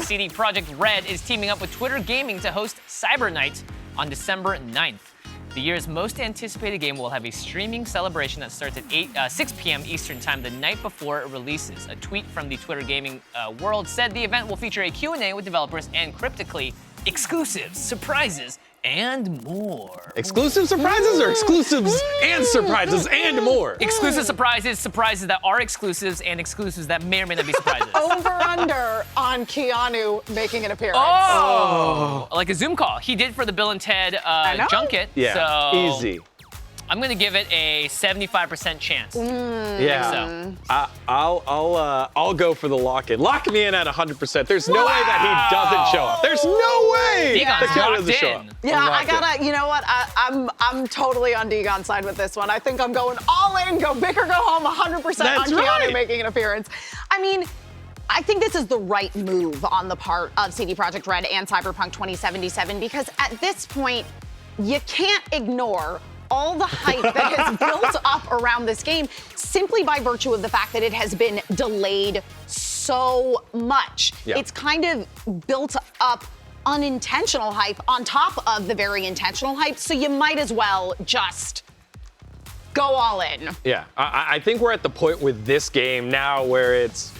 CD Projekt Red is teaming up with Twitter Gaming to host Cyber Night on December 9th. The year's most anticipated game will have a streaming celebration that starts at 6 p.m. Eastern Time the night before it releases. A tweet from the Twitter Gaming world said the event will feature a Q&A with developers and cryptically exclusives, surprises, and more. Exclusive surprises or exclusives and surprises and more? Exclusive surprises, surprises that are exclusives, and exclusives that may or may not be surprises. Over/under on Keanu making an appearance. Oh, like a Zoom call. He did for the Bill and Ted junket. Yeah, so easy. I'm gonna give it a 75% chance. Yeah. So. I'll go for the lock-in. Lock me in at 100%. There's no way that he doesn't show up. There's no way Degon's that Keanu locked doesn't show up. in. Yeah, I'm I locked in. gotta, you know what? I'm totally on Degon's side with this one. I think I'm going all in, go big or go home, 100% That's on Keanu right. making an appearance. I mean, I think this is the right move on the part of CD Projekt Red and Cyberpunk 2077 because at this point, you can't ignore all the hype that has built up around this game simply by virtue of the fact that it has been delayed so much. Yeah. It's kind of built up unintentional hype on top of the very intentional hype, so you might as well just go all in. Yeah, I think we're at the point with this game now where it's,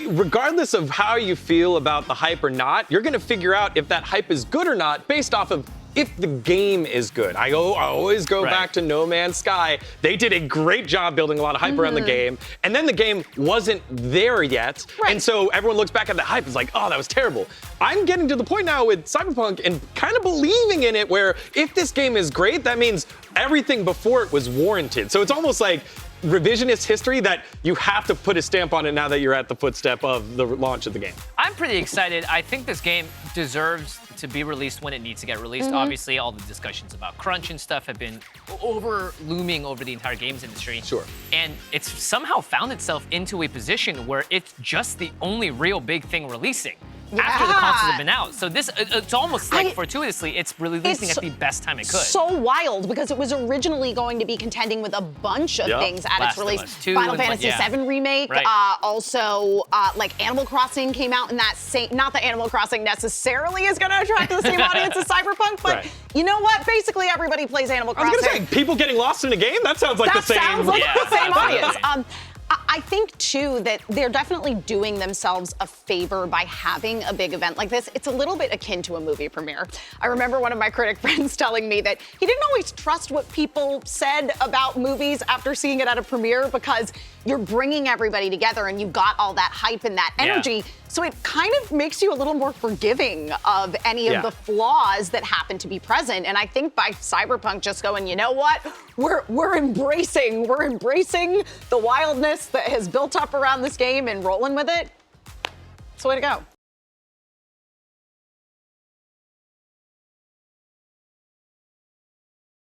regardless of how you feel about the hype or not, you're gonna figure out if that hype is good or not based off of if the game is good. I always go back to No Man's Sky. They did a great job building a lot of hype around the game, and then the game wasn't there yet, and so everyone looks back at the hype and is like, oh, that was terrible. I'm getting to the point now with Cyberpunk and kind of believing in it where if this game is great, that means everything before it was warranted. So it's almost like revisionist history that you have to put a stamp on it now that you're at the footstep of the launch of the game. I'm pretty excited. I think this game deserves to be released when it needs to get released. Obviously, all the discussions about crunch and stuff have been looming over the entire games industry. Sure. And it's somehow found itself into a position where it's just the only real big thing releasing after the consoles have been out. So this, it's almost like fortuitously, it's releasing at the best time it could. So wild because it was originally going to be contending with a bunch of things at Last its of release. Us 2 Final and Fantasy VII Remake, Right. also like Animal Crossing came out in that same, not that Animal Crossing necessarily is gonna attract the same audience as Cyberpunk, but you know what? Basically everybody plays Animal Crossing. I was gonna say, people getting lost in a game? That sounds like the same. That sounds like the same audience. Absolutely. I think, too, that they're definitely doing themselves a favor by having a big event like this. It's a little bit akin to a movie premiere. I remember one of my critic friends telling me that he didn't always trust what people said about movies after seeing it at a premiere because you're bringing everybody together and you've got all that hype and that energy. So it kind of makes you a little more forgiving of any of the flaws that happen to be present. And I think by Cyberpunk just going, you know what? We're embracing the wildness that has built up around this game and rolling with it. It's the way to go.